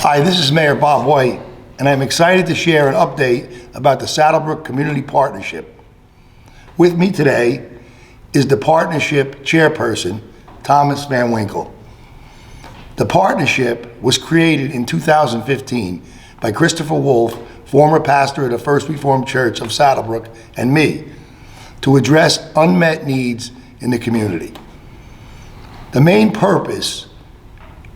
Hi, this is Mayor Bob White, and I'm excited to share an update about the Saddlebrook Community Partnership. With me today is the partnership chairperson, Thomas Van Winkle. The partnership was created in 2015 by Christopher Wolf, former pastor of the First Reformed Church of Saddlebrook, and me, to address unmet needs in the community. The main purpose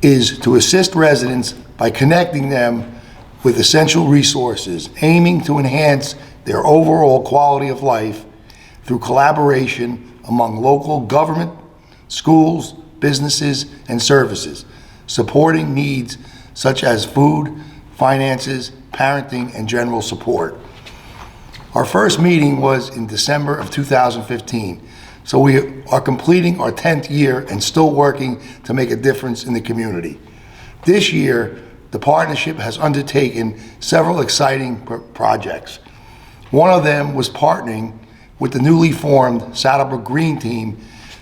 is to assist residents by connecting them with essential resources, aiming to enhance their overall quality of life through collaboration among local government, schools, businesses, and services, supporting needs such as food, finances, parenting, and general support. Our first meeting was in December of 2015, so we are completing our 10th year and still working to make a difference in the community. This year, the partnership has undertaken several exciting projects. One of them was partnering with the newly formed Saddlebrook Green Team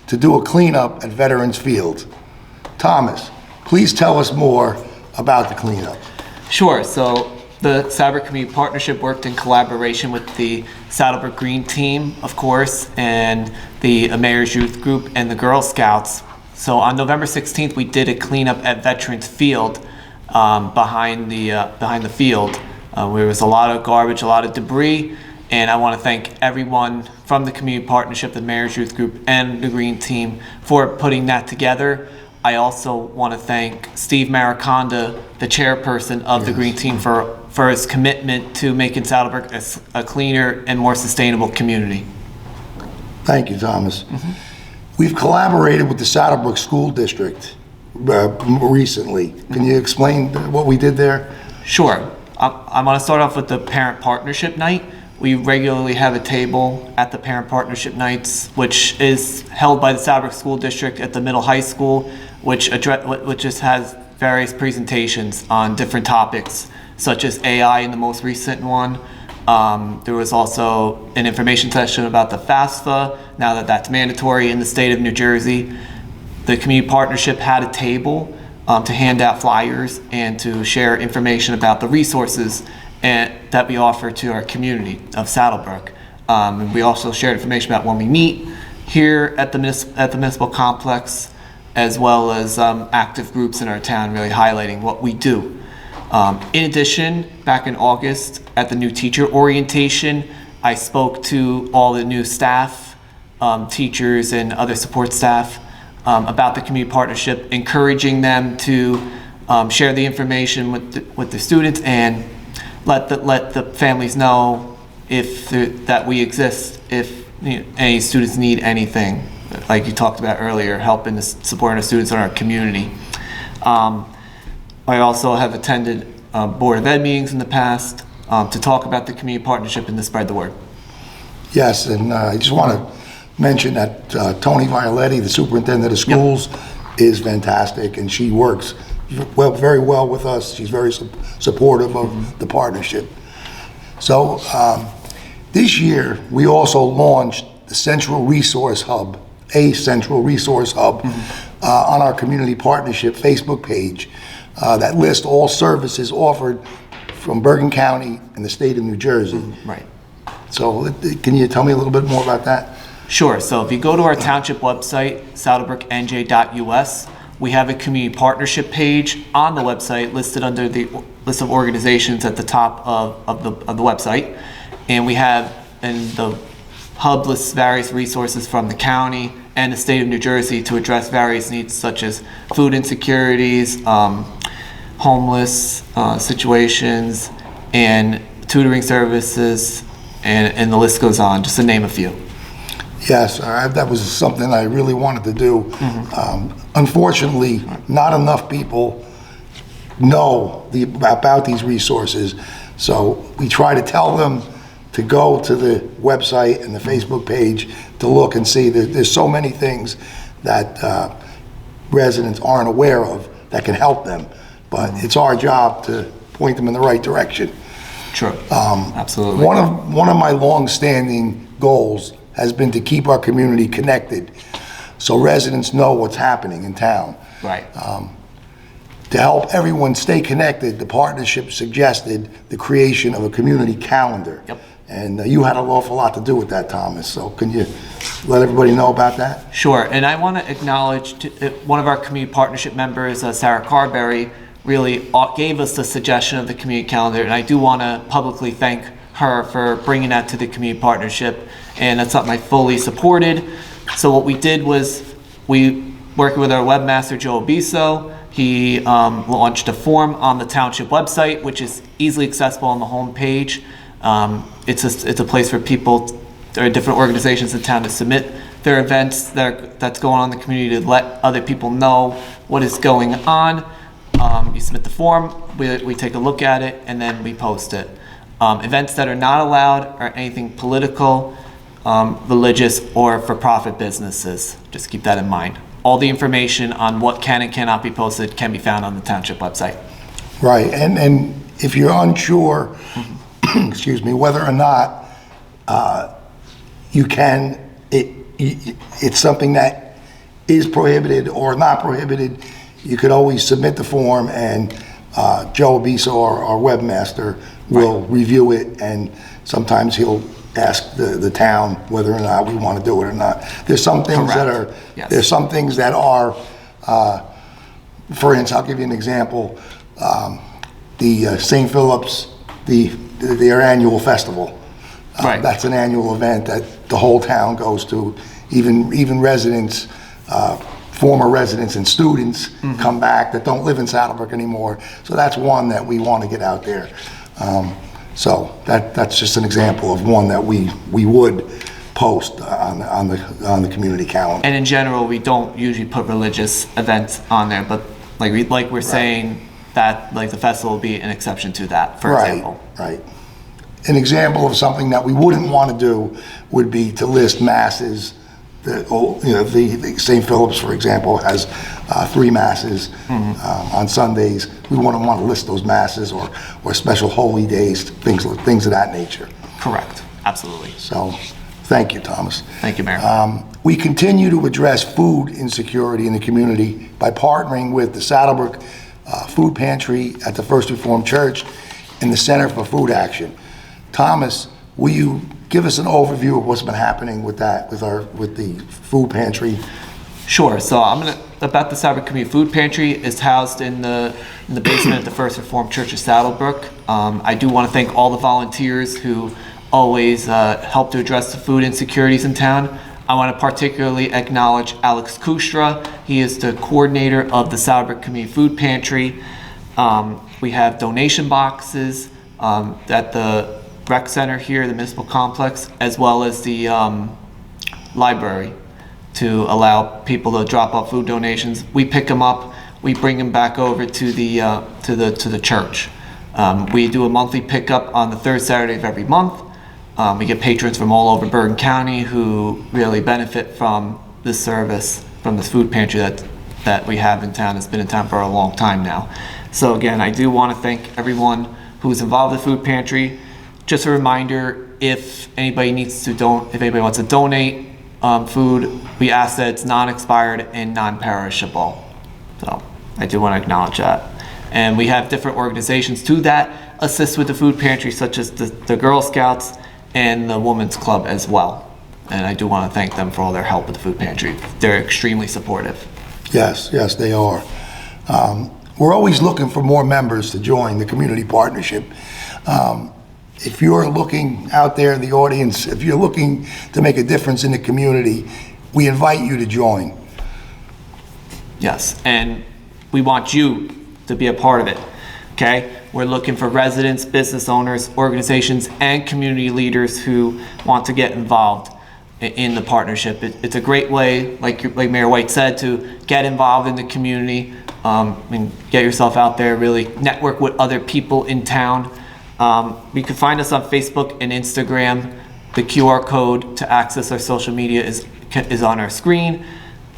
to do a cleanup at Veterans Field. Thomas, please tell us more about the cleanup. Sure. So the Saddlebrook Community Partnership worked in collaboration with the Saddlebrook Green Team, of course, and the Mayor's Youth Group and the Girl Scouts. So on November 16th, we did a cleanup at Veterans Field behind the field. Where there was a lot of garbage, a lot of debris, and I want to thank everyone from the Community Partnership, the Mayor's Youth Group, and the Green Team for putting that together. I also want to thank Steve Mariconda, the chairperson of the Green Team, for his commitment to making Saddlebrook a cleaner and more sustainable community. Thank you, Thomas. We've collaborated with the Saddlebrook School District recently. Can you explain what we did there? Sure. I want to start off with the Parent Partnership Night. We regularly have a table at the Parent Partnership Nights, which is held by the Saddlebrook School District at the middle high school, which just has various presentations on different topics, such as AI in the most recent one. There was also an information session about the FAFSA, now that that's mandatory in the state of New Jersey. The Community Partnership had a table to hand out flyers and to share information about the resources that we offer to our community of Saddlebrook. And we also shared information about when we meet here at the municipal complex, as well as active groups in our town, really highlighting what we do. In addition, back in August at the new teacher orientation, I spoke to all the new staff, teachers and other support staff about the community partnership, encouraging them to share the information with the students and let the families know that we exist if any students need anything, like you talked about earlier, helping supporting the students in our community. I also have attended Board of Ed meetings in the past to talk about the community partnership and to spread the word. Yes, and I just want to mention that Tony Violetti, the superintendent of schools, is fantastic, and she works very well with us. She's very supportive of the partnership. So this year, we also launched the Central Resource Hub, on our Community Partnership Facebook page that lists all services offered from Bergen County and the state of New Jersey. Right. So can you tell me a little bit more about that? Sure. So if you go to our township website, saddlebrooknj.us, we have a community partnership page on the website listed under the list of organizations at the top of the website. And we have in the hub lists various resources from the county and the state of New Jersey to address various needs such as food insecurities, homeless situations, and tutoring services, and the list goes on, just to name a few. Yes, that was something I really wanted to do. Unfortunately, not enough people know about these resources, so we try to tell them to go to the website and the Facebook page to look and see that there's so many things that residents aren't aware of that can help them, but it's our job to point them in the right direction. Sure, absolutely. One of my long-standing goals has been to keep our community connected so residents know what's happening in town. Right. To help everyone stay connected, the partnership suggested the creation of a community calendar. Yep. And you had an awful lot to do with that, Thomas. So can you let everybody know about that? Sure, and I want to acknowledge one of our community partnership members, Sarah Carberry, really gave us the suggestion of the community calendar, and I do want to publicly thank her for bringing that to the community partnership, and that's something I fully supported. So what we did was, we worked with our webmaster, Joe Obiso. He launched a form on the township website, which is easily accessible on the home page. It's a place for people, there are different organizations in town to submit their events that's going on in the community, to let other people know what is going on. You submit the form, we take a look at it, and then we post it. Events that are not allowed are anything political, religious, or for-profit businesses. Just keep that in mind. All the information on what can and cannot be posted can be found on the township website. Right, and if you're unsure, excuse me, whether or not you can, it's something that is prohibited or not prohibited, you could always submit the form, and Joe Obiso, our webmaster, will review it, and sometimes he'll ask the town whether or not we want to do it or not. There's some things that are, Yes. there's some things that are, for instance, I'll give you an example. The St. Philip's, their annual festival. Right. That's an annual event that the whole town goes to. Even residents, former residents and students come back that don't live in Saddlebrook anymore. So that's one that we want to get out there. So that's just an example of one that we would post on the community calendar. And in general, we don't usually put religious events on there, but like we're saying that like the festival will be an exception to that, for example. Right. An example of something that we wouldn't want to do would be to list masses. The St. Philip's, for example, has 3 masses on Sundays. We wouldn't want to list those masses or special holy days, things of that nature. Correct. Absolutely. So, thank you, Thomas. Thank you, Mayor. We continue to address food insecurity in the community by partnering with the Saddlebrook Food Pantry at the First Reformed Church and the Center for Food Action. Thomas, will you give us an overview of what's been happening with that, with the food pantry? Sure. So about the Saddlebrook Community Food Pantry is housed in the basement at the First Reformed Church of Saddlebrook. I do want to thank all the volunteers who always help to address the food insecurities in town. I want to particularly acknowledge Alex Kustra. He is the coordinator of the Saddlebrook Community Food Pantry. We have donation boxes at the rec center here, the municipal complex, as well as the library, to allow people to drop off food donations. We pick them up, we bring them back over to the church. We do a monthly pickup on the third Saturday of every month. We get patrons from all over Bergen County who really benefit from this service, from this food pantry that we have in town. It's been in town for a long time now. So again, I do want to thank everyone who's involved in the food pantry. Just a reminder, if anybody wants to donate food, we ask that it's non-expired and non-perishable. So I do want to acknowledge that. And we have different organizations too that assist with the food pantry, such as the Girl Scouts and the Women's Club as well. And I do want to thank them for all their help with the food pantry. They're extremely supportive. Yes, they are. We're always looking for more members to join the community partnership. If you're looking out there in the audience, if you're looking to make a difference in the community, we invite you to join. Yes, and we want you to be a part of it, okay? We're looking for residents, business owners, organizations, and community leaders who want to get involved in the partnership. It's a great way, like Mayor White said, to get involved in the community, and get yourself out there, really network with other people in town. You can find us on Facebook and Instagram. The QR code to access our social media is on our screen.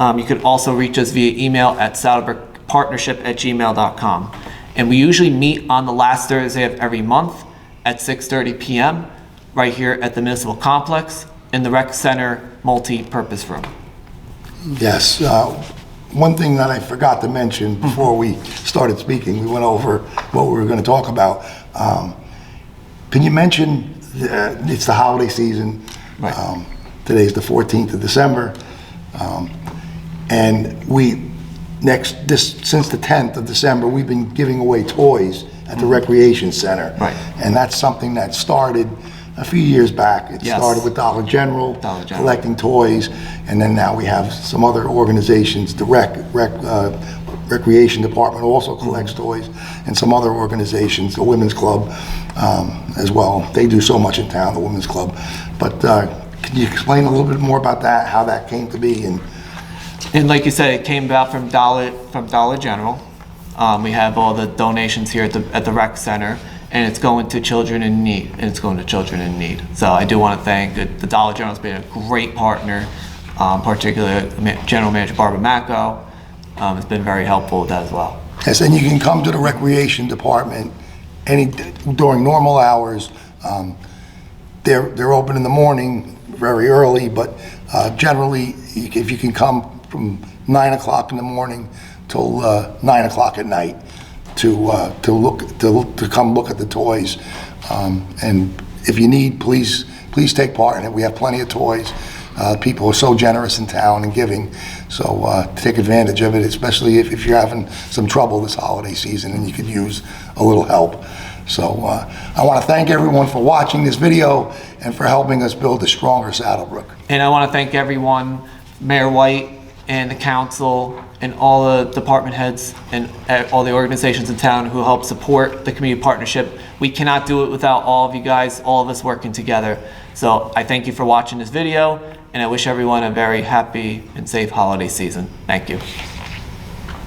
You can also reach us via email at saddlebrookpartnership@gmail.com. And we usually meet on the last Thursday of every month at 6:30 p.m. right here at the Municipal Complex in the Rec Center multi-purpose room. Yes, one thing that I forgot to mention before we started speaking, we went over what we were going to talk about. Can you mention, it's the holiday season. Right. Today's the 14th of December. And since the 10th of December, we've been giving away toys at the Recreation Center. Right. And that's something that started a few years back. It Yes. started with Dollar General, Dollar General. collecting toys, and then now we have some other organizations. The Recreation Department also collects toys, and some other organizations, the Women's Club as well. They do so much in town, the Women's Club. But can you explain a little bit more about that, how that came to be? And like you said, it came about from Dollar General. We have all the donations here at the rec center, and it's going to children in need. So I do want to thank the Dollar General's been a great partner, particularly General Manager Barbara Macco. It's been very helpful with that as well. Yes, and you can come to the Recreation Department during normal hours. They're open in the morning, very early, but generally, if you can come from 9 o'clock in the morning till 9 o'clock at night to come look at the toys. And if you need, please take part in it. We have plenty of toys. People are so generous in town and giving, so take advantage of it, especially if you're having some trouble this holiday season and you could use a little help. So I want to thank everyone for watching this video and for helping us build a stronger Saddlebrook. And I want to thank everyone, Mayor White and the council and all the department heads and all the organizations in town who help support the community partnership. We cannot do it without all of you guys, all of us working together. So I thank you for watching this video, and I wish everyone a very happy and safe holiday season. Thank you.